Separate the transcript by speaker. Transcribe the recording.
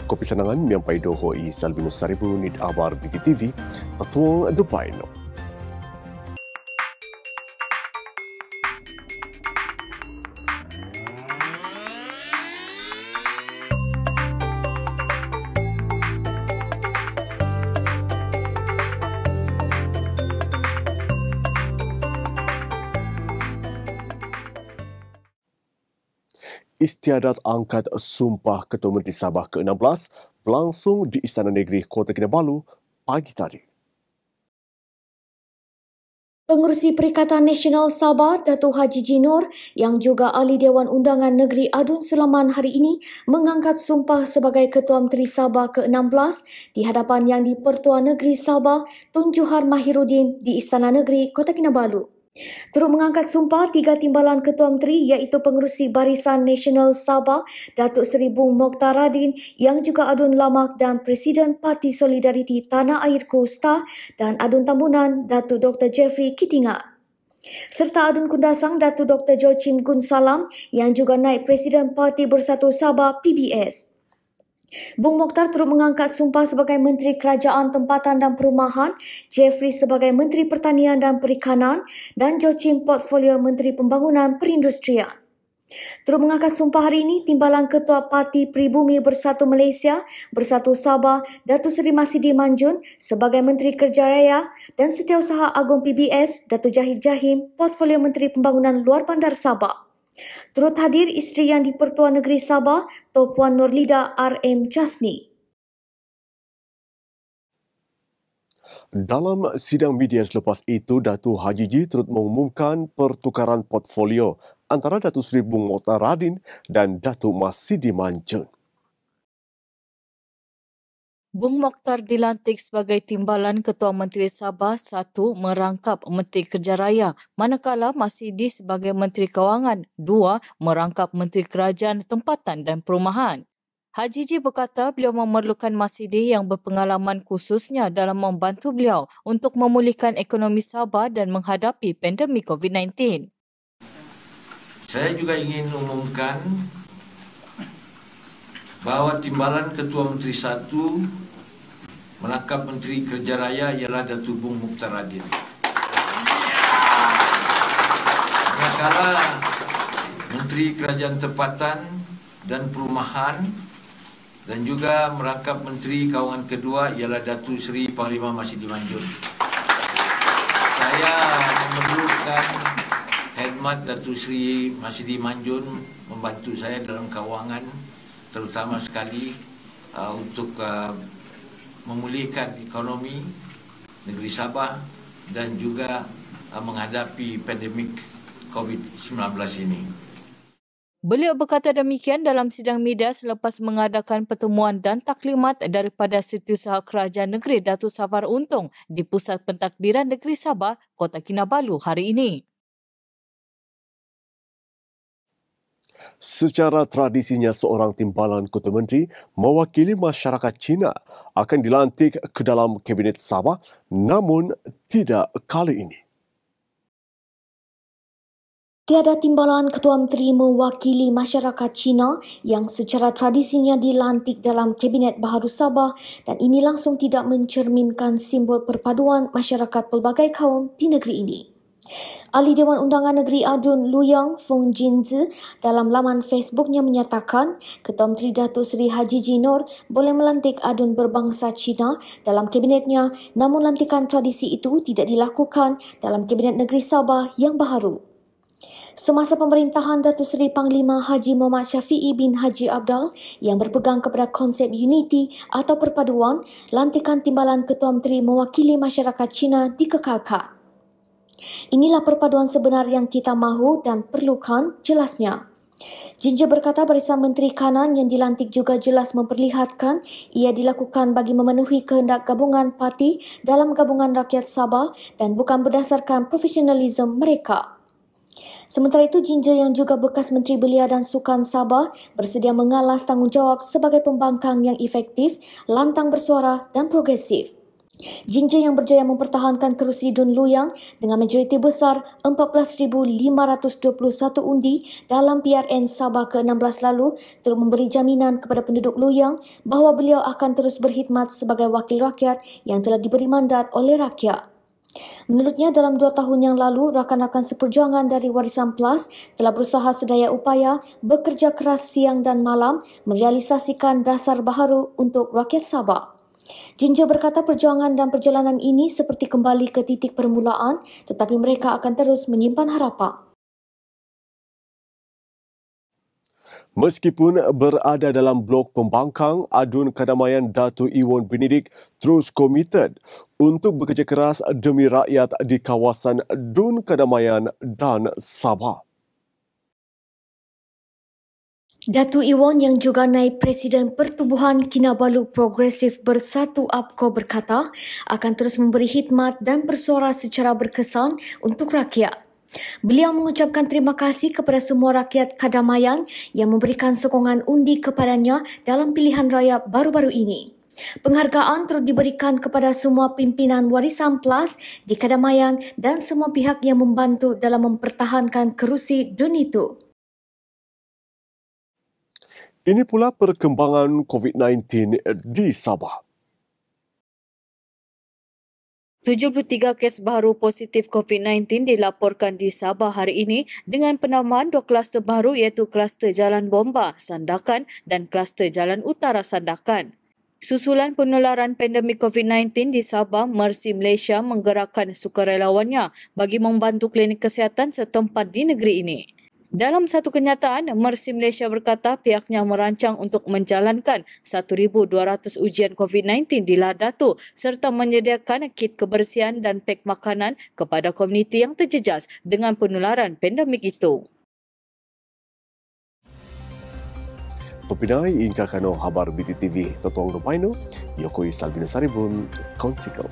Speaker 1: Kopi sanangan miampai doho i salbinu saribu nit abar BTV, tatuang Dubai no. Istiadat angkat Sumpah Ketua Menteri Sabah ke-16 berlangsung di Istana Negeri Kota Kinabalu pagi tadi.
Speaker 2: Pengerusi Perikatan Nasional Sabah, Datuk Haji Jinor yang juga Ahli Dewan Undangan Negeri Adun Sulaiman hari ini mengangkat sumpah sebagai Ketua Menteri Sabah ke-16 di hadapan Yang di-Pertua Negeri Sabah, Tun Juhar Mahiruddin di Istana Negeri Kota Kinabalu. Turut mengangkat sumpah 3 timbalan Ketua Menteri iaitu Pengerusi Barisan Nasional Sabah, Datuk Seri Bung Mokhtar Radin yang juga Adun Lamak dan Presiden Parti Solidariti Tanah Air Kosta dan Adun Tambunan, Datuk Dr. Jeffrey Kitingat. Serta Adun Kundasang, Datuk Dr. Joachim Gunsalam yang juga Naib Presiden Parti Bersatu Sabah PBS. Bung Mokhtar turut mengangkat sumpah sebagai Menteri Kerajaan Tempatan dan Perumahan, Jeffrey sebagai Menteri Pertanian dan Perikanan dan Joachim portfolio Menteri Pembangunan Perindustrian. Turut mengangkat sumpah hari ini Timbalan Ketua Parti Pribumi Bersatu Malaysia, Bersatu Sabah, Datuk Seri Masidi Manjun sebagai Menteri Kerja Raya dan Setiausaha Agung PBS, Datuk Jahid Jahim, portfolio Menteri Pembangunan Luar Bandar Sabah. Turut hadir isteri Yang di-Pertua Negeri Sabah, Tok Puan Nurlida RM Jasni.
Speaker 1: Dalam sidang media selepas itu, Datuk Haji Ji turut mengumumkan pertukaran portfolio antara Datuk Seri Bung Mokhtar Radin dan Datuk Masidi Manjun.
Speaker 3: Bung Mokhtar dilantik sebagai Timbalan Ketua Menteri Sabah 1 merangkap Menteri Kerja Raya, manakala Masidi sebagai Menteri Kewangan 2 merangkap Menteri Kerajaan Tempatan dan Perumahan. Haji Ji berkata beliau memerlukan Masidi yang berpengalaman khususnya dalam membantu beliau untuk memulihkan ekonomi Sabah dan menghadapi pandemik COVID-19.
Speaker 4: Saya juga ingin umumkan bahawa Timbalan Ketua Menteri 1 merangkap Menteri Kerja Raya ialah Datuk Bung Mokhtar Radin. Manakala Menteri Kerajaan Tempatan dan Perumahan dan juga merangkap Menteri Kewangan kedua ialah Datuk Seri Panglima Masidi Manjun. Saya memerlukan khidmat Datuk Seri Masidi Manjun membantu saya dalam kewangan, terutama sekali untuk memulihkan ekonomi negeri Sabah dan juga menghadapi pandemik COVID-19 ini.
Speaker 3: Beliau berkata demikian dalam sidang media selepas mengadakan pertemuan dan taklimat daripada Setiausaha Kerajaan Negeri Datuk Safar Untung di Pusat Pentadbiran Negeri Sabah, Kota Kinabalu hari ini.
Speaker 1: Secara tradisinya seorang timbalan Ketua Menteri mewakili masyarakat Cina akan dilantik ke dalam Kabinet Sabah, namun tidak kali ini.
Speaker 2: Tiada timbalan Ketua Menteri mewakili masyarakat Cina yang secara tradisinya dilantik dalam Kabinet Baharu Sabah dan ini langsung tidak mencerminkan simbol perpaduan masyarakat pelbagai kaum di negeri ini. Ahli Dewan Undangan Negeri Adun Luyang Feng Jinzi dalam laman Facebooknya menyatakan Ketua Menteri Datuk Seri Haji Jinor boleh melantik Adun berbangsa Cina dalam kabinetnya, namun lantikan tradisi itu tidak dilakukan dalam Kabinet Negeri Sabah yang baharu. Semasa pemerintahan Datuk Seri Panglima Haji Muhammad Syafiee bin Haji Abdal yang berpegang kepada konsep unity atau perpaduan, lantikan timbalan Ketua Menteri mewakili masyarakat Cina dikekalkan. Inilah perpaduan sebenar yang kita mahu dan perlukan, jelasnya. Jinja berkata Barisan Menteri Kanan yang dilantik juga jelas memperlihatkan ia dilakukan bagi memenuhi kehendak gabungan parti dalam Gabungan Rakyat Sabah dan bukan berdasarkan profesionalisme mereka. Sementara itu, Jinja yang juga bekas Menteri Belia dan Sukan Sabah bersedia mengalas tanggungjawab sebagai pembangkang yang efektif, lantang bersuara dan progresif. Ginger yang berjaya mempertahankan kerusi Dun Loyang dengan majoriti besar 14,521 undi dalam PRN Sabah ke-16 lalu turut memberi jaminan kepada penduduk Loyang bahawa beliau akan terus berkhidmat sebagai wakil rakyat yang telah diberi mandat oleh rakyat. Menurutnya, dalam 2 tahun yang lalu, rakan-rakan seperjuangan dari Warisan Plus telah berusaha sedaya upaya bekerja keras siang dan malam merealisasikan dasar baharu untuk rakyat Sabah. Ginger berkata perjuangan dan perjalanan ini seperti kembali ke titik permulaan, tetapi mereka akan terus menyimpan harapan.
Speaker 1: Meskipun berada dalam blok pembangkang, Adun Kedamaian Datuk Iwan Benidik terus komited untuk bekerja keras demi rakyat di kawasan Dun Kedamaian dan Sabah.
Speaker 2: Datuk Iwan yang juga naib Presiden Pertubuhan Kinabalu Progresif Bersatu APCO berkata akan terus memberi khidmat dan bersuara secara berkesan untuk rakyat. Beliau mengucapkan terima kasih kepada semua rakyat Kedamaian yang memberikan sokongan undi kepadanya dalam pilihan raya baru-baru ini. Penghargaan turut diberikan kepada semua pimpinan Warisan Plus di Kedamaian dan semua pihak yang membantu dalam mempertahankan kerusi Dun itu.
Speaker 1: Ini pula perkembangan COVID-19 di Sabah.
Speaker 3: 73 kes baru positif COVID-19 dilaporkan di Sabah hari ini dengan penambahan 2 kluster baru iaitu kluster Jalan Bomba, Sandakan dan kluster Jalan Utara Sandakan. Susulan penularan pandemik COVID-19 di Sabah, Mercy Malaysia menggerakkan sukarelawannya bagi membantu klinik kesihatan setempat di negeri ini. Dalam satu kenyataan, Mercy Malaysia berkata pihaknya merancang untuk menjalankan 1,200 ujian COVID-19 di Ladatu serta menyediakan kit kebersihan dan pek makanan kepada komuniti yang terjejas dengan penularan pandemik itu.
Speaker 1: Pepinai ingkakano habar BTTV Totong Rupaino, Yokoi Salbino Saribun, Konsikal.